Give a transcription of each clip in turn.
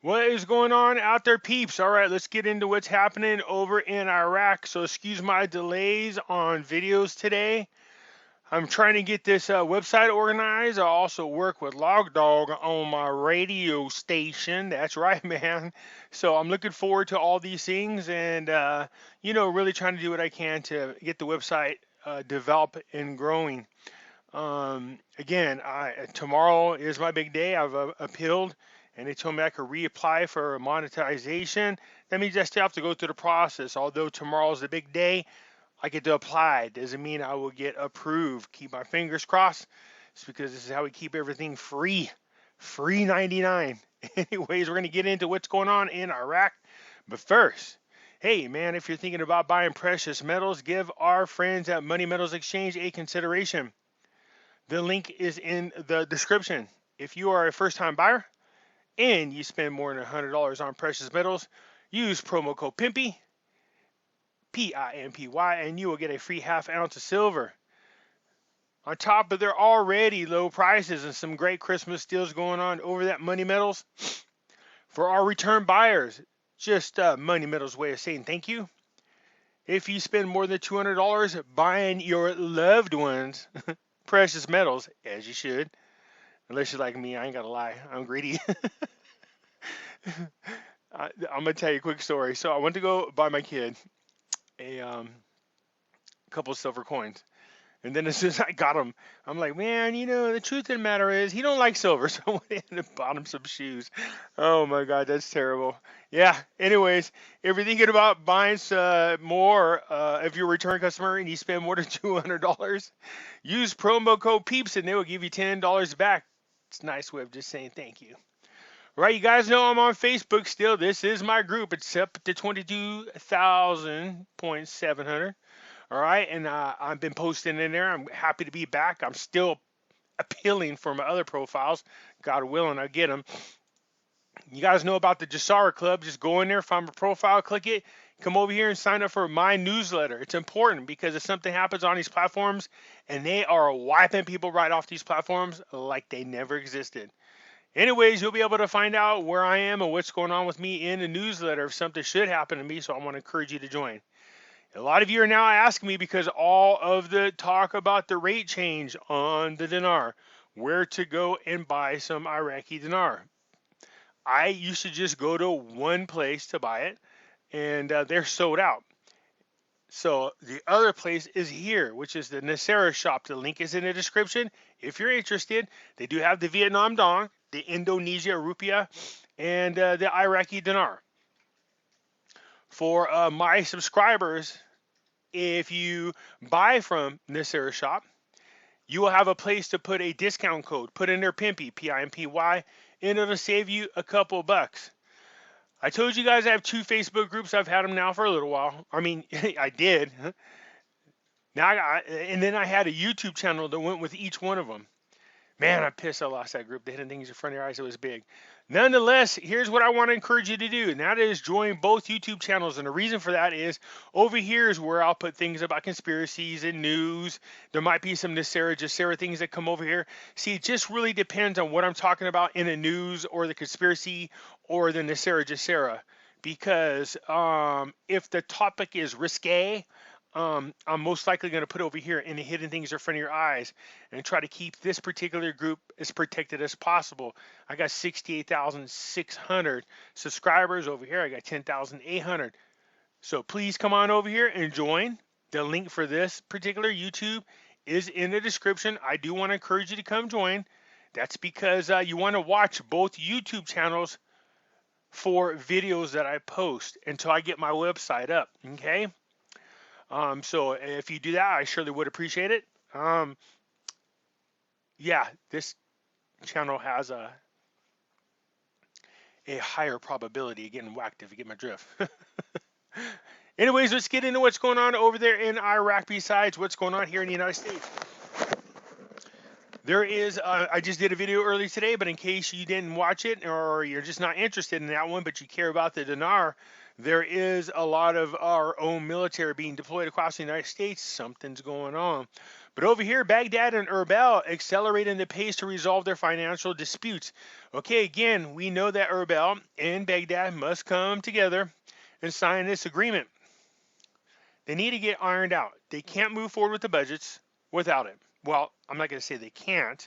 What is going on out there, peeps? All right, let's get into what's happening over in Iraq. So, excuse my delays on videos today. I'm trying to get this website organized. I also work with Logdog on my radio station. That's right, man. So, I'm looking forward to all these things and, really trying to do what I can to get the website developed and growing. Again, tomorrow is my big day. I've appealed, and they told me I could reapply for monetization. That means I still have to go through the process. Although tomorrow's the big day, I get to apply. Doesn't mean I will get approved. Keep my fingers crossed. It's because this is how we keep everything free. Free 99. Anyways, we're going to get into what's going on in Iraq. But first, hey man, if you're thinking about buying precious metals, give our friends at Money Metals Exchange a consideration. The link is in the description. If you are a first-time buyer and you spend more than $100 on precious metals, use promo code Pimpy, P-I-M-P-Y, and you will get a free half ounce of silver. On top of their already low prices and some great Christmas deals going on over at Money Metals. For our return buyers, just Money Metals' way of saying thank you. If you spend more than $200 buying your loved ones precious metals, as you should, unless you're like me, I ain't gonna lie, I'm greedy. I'm gonna tell you a quick story. So I went to go buy my kid a couple of silver coins, and then as soon as I got them, I'm like, man, the truth of the matter is he don't like silver, so I went in and bought him some shoes. Oh my God, that's terrible. Yeah. Anyways, if you're thinking about buying more, if you're a return customer and you spend more than $200, use promo code PEEPS and they will give you $10 back. It's a nice way of just saying thank you. Right, you guys know I'm on Facebook still. This is my group. It's up to 22,700. All right, and I've been posting in there. I'm happy to be back. I'm still appealing for my other profiles. God willing, I'll get them. You guys know about the Jussara Club. Just go in there, find my profile, click it, come over here and sign up for my newsletter. It's important because if something happens on these platforms and they are wiping people right off these platforms like they never existed. Anyways, you'll be able to find out where I am and what's going on with me in the newsletter if something should happen to me, so I want to encourage you to join. A lot of you are now asking me because all of the talk about the rate change on the dinar, where to go and buy some Iraqi dinar. I used to just go to one place to buy it, and they're sold out. So the other place is here, which is the Jussara shop. The link is in the description. If you're interested, they do have the Vietnam dong, the Indonesia rupiah, and the Iraqi dinar. For my subscribers, if you buy from Jussara shop, you will have a place to put a discount code. Put in there Pimpy, P-I-M-P-Y, and it'll save you a couple bucks. I told you guys I have 2 Facebook groups. I've had them now for a little while. I mean, I did. Now and then I had a YouTube channel that went with each one of them. Man, I'm pissed I lost that group. The hidden things in front of your eyes, it was big. Nonetheless, here's what I want to encourage you to do, and that is join both YouTube channels. And the reason for that is over here is where I'll put things about conspiracies and news. There might be some Jussara things that come over here. See, it just really depends on what I'm talking about in the news or the conspiracy or the Jussara. Because if the topic is risque, I'm most likely going to put over here in the hidden things in front of your eyes and try to keep this particular group as protected as possible. I got 68,600 subscribers over here. I got 10,800. So please come on over here and join. The link for this particular YouTube is in the description. I do want to encourage you to come join. That's because you want to watch both YouTube channels for videos that I post until I get my website up. Okay. So if you do that, I surely would appreciate it. Yeah, this channel has a higher probability of getting whacked if you get my drift. Anyways, let's get into what's going on over there in Iraq besides what's going on here in the United States. There is, I just did a video earlier today, but in case you didn't watch it or you're just not interested in that one, but you care about the dinar, there is a lot of our own military being deployed across the United States. Something's going on. But over here, Baghdad and Erbil accelerating the pace to resolve their financial disputes. Okay, again, we know that Erbil and Baghdad must come together and sign this agreement. They need to get ironed out. They can't move forward with the budgets without it. Well, I'm not going to say they can't.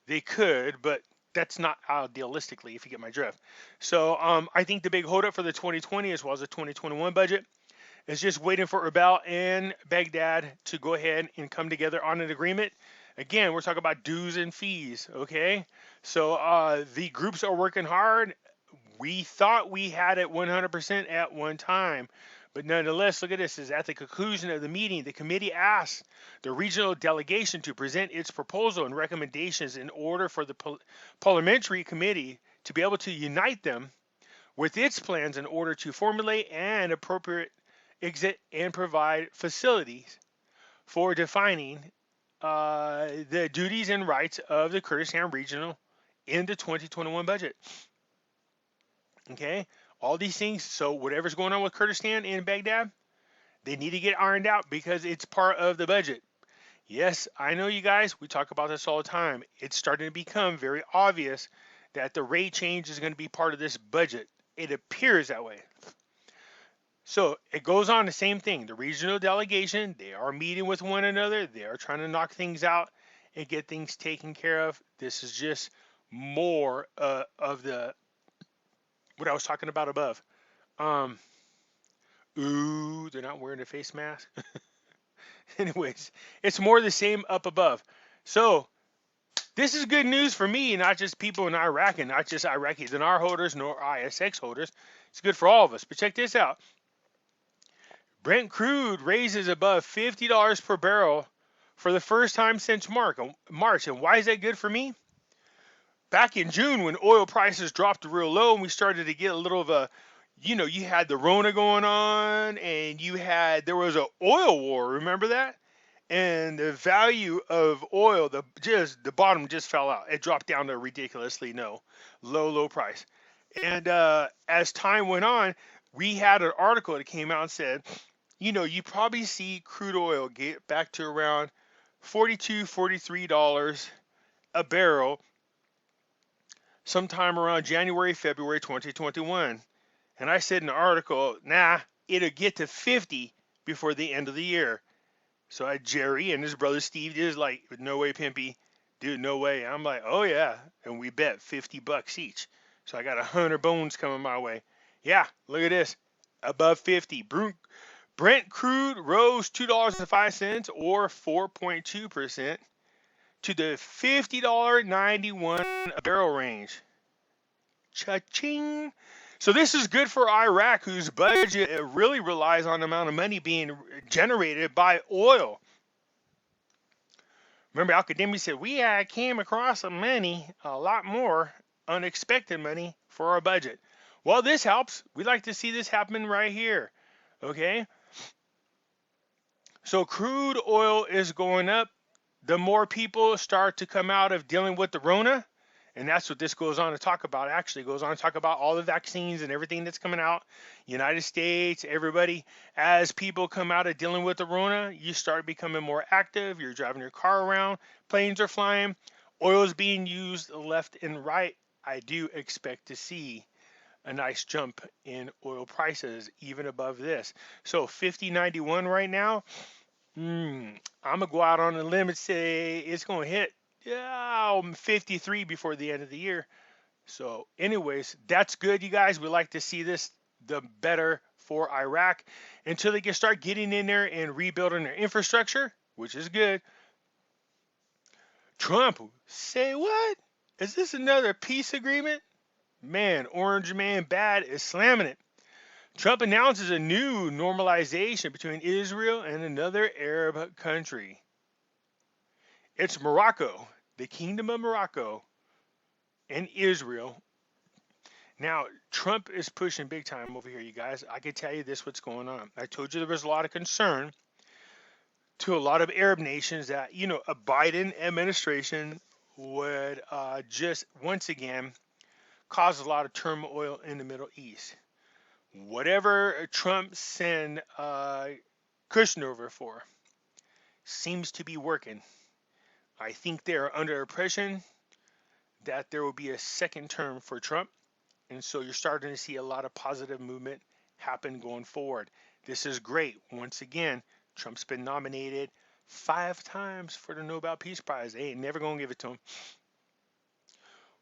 They could, but that's not idealistically, if you get my drift. So I think the big holdup for the 2020 as well as the 2021 budget is just waiting for Erbil and Baghdad to go ahead and come together on an agreement. Again, we're talking about dues and fees, okay? So the groups are working hard. We thought we had it 100% at one time. But nonetheless, look at this. Is at the conclusion of the meeting, the committee asked the regional delegation to present its proposal and recommendations in order for the parliamentary committee to be able to unite them with its plans in order to formulate an appropriate exit and provide facilities for defining the duties and rights of the Kurdistan regional in the 2021 budget. Okay? All these things, so whatever's going on with Kurdistan and Baghdad, they need to get ironed out because it's part of the budget. Yes, I know you guys, we talk about this all the time. It's starting to become very obvious that the rate change is going to be part of this budget. It appears that way. So it goes on the same thing. The regional delegation, they are meeting with one another. They are trying to knock things out and get things taken care of. This is just more of the what I was talking about above. Ooh, they're not wearing a face mask. Anyways, it's more the same up above. So this is good news for me, not just people in Iraq and not just Iraqi dinar holders nor ISX holders. It's good for all of us. But check this out. Brent crude raises above $50 per barrel for the first time since March. And why is that good for me? Back in June, when oil prices dropped real low and we started to get a little of a, you had the Rona going on and there was an oil war. Remember that? And the value of oil, the bottom just fell out. It dropped down to a ridiculously low price. And as time went on, we had an article that came out and said, you probably see crude oil get back to around $42, $43 a barrel sometime around January, February 2021. And I said in the article, it'll get to 50 before the end of the year. So Jerry and his brother Steve is like, no way, Pimpy. Dude, no way. I'm like, oh yeah. And we bet $50 each. So I got 100 bones coming my way. Yeah, look at this. Above 50. Brent crude rose $2.05 or 4.2% to the $50.91 a barrel range. Cha-ching. So this is good for Iraq, whose budget really relies on the amount of money being generated by oil. Remember, Al-Qademi said, we came across some money, a lot more unexpected money for our budget. Well, this helps. We'd like to see this happen right here. Okay? So crude oil is going up. The more people start to come out of dealing with the Rona, and that's what this goes on to talk about. Actually, it goes on to talk about all the vaccines and everything that's coming out. United States, everybody. As people come out of dealing with the Rona, you start becoming more active. You're driving your car around. Planes are flying. Oil is being used left and right. I do expect to see a nice jump in oil prices, even above this. So 50.91 right now. I'm going to go out on a limb and say it's going to hit 53 before the end of the year. So anyways, that's good, you guys. We like to see this, the better for Iraq until they can start getting in there and rebuilding their infrastructure, which is good. Trump, say what? Is this another peace agreement? Man, Orange Man Bad is slamming it. Trump announces a new normalization between Israel and another Arab country. It's Morocco, the Kingdom of Morocco, and Israel. Now, Trump is pushing big time over here, you guys. I can tell you this, what's going on. I told you there was a lot of concern to a lot of Arab nations that, you know, a Biden administration would just once again cause a lot of turmoil in the Middle East. Whatever Trump sent Kushner over for seems to be working. I think they're under impression that there will be a second term for Trump. And so you're starting to see a lot of positive movement happen going forward. This is great. Once again, Trump's been nominated 5 times for the Nobel Peace Prize. They ain't never going to give it to him.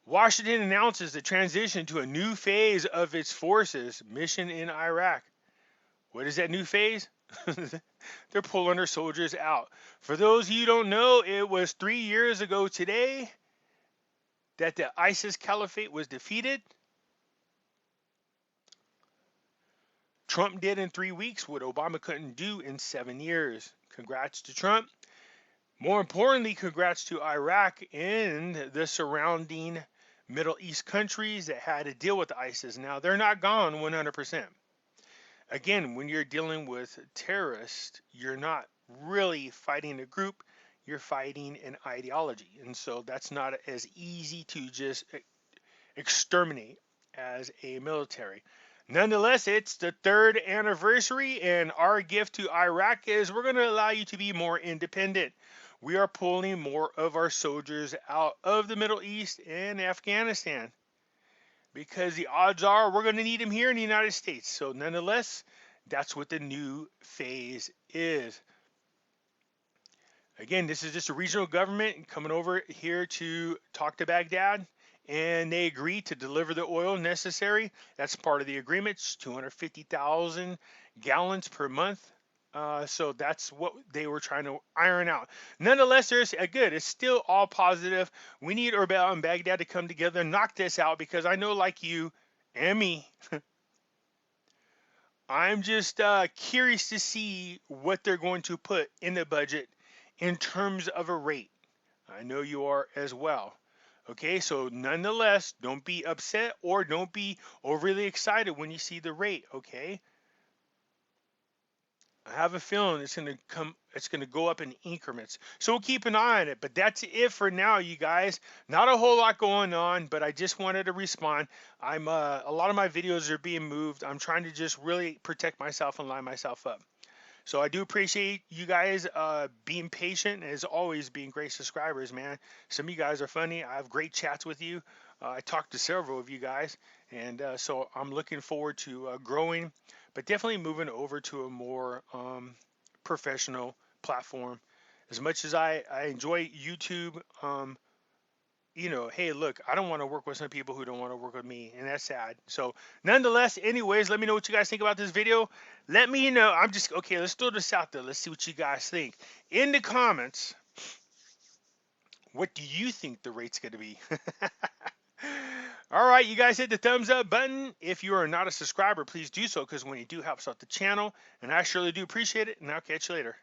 Washington announces the transition to a new phase of its forces mission in Iraq. What is that new phase? They're pulling their soldiers out. For those of you who don't know, it was 3 years ago today that the ISIS caliphate was defeated. Trump did in 3 weeks what Obama couldn't do in 7 years. Congrats to Trump. More importantly, congrats to Iraq and the surrounding Middle East countries that had to deal with ISIS. Now, they're not gone 100%. Again, when you're dealing with terrorists, you're not really fighting a group, you're fighting an ideology. And so that's not as easy to just exterminate as a military. Nonetheless, it's the 3rd anniversary, and our gift to Iraq is we're going to allow you to be more independent. We are pulling more of our soldiers out of the Middle East and Afghanistan because the odds are we're going to need them here in the United States. So nonetheless, that's what the new phase is. Again, this is just a regional government coming over here to talk to Baghdad, and they agreed to deliver the oil necessary. That's part of the agreement. It's 250,000 gallons per month. So that's what they were trying to iron out. Nonetheless, there's good. It's still all positive. We need Erbil and Baghdad to come together and knock this out because I know, like you and me, I'm just curious to see what they're going to put in the budget in terms of a rate. I know you are as well. Okay, so nonetheless, don't be upset or don't be overly excited when you see the rate, okay? I have a feeling it's going to go up in increments. So we'll keep an eye on it. But that's it for now, you guys. Not a whole lot going on, but I just wanted to respond. A lot of my videos are being moved. I'm trying to just really protect myself and line myself up. So I do appreciate you guys being patient, as always, being great subscribers, man. Some of you guys are funny. I have great chats with you. I talked to several of you guys, and so I'm looking forward to growing, but definitely moving over to a more professional platform. As much as I enjoy YouTube, you know, hey, look, I don't want to work with some people who don't want to work with me, and that's sad. So nonetheless, anyways, let me know what you guys think about this video. Let me know. Okay, let's throw this out there. Let's see what you guys think. In the comments, what do you think the rate's going to be? All right, you guys hit the thumbs up button. If you are not a subscriber, please do so, because when you do, helps out the channel, and I surely do appreciate it, and I'll catch you later.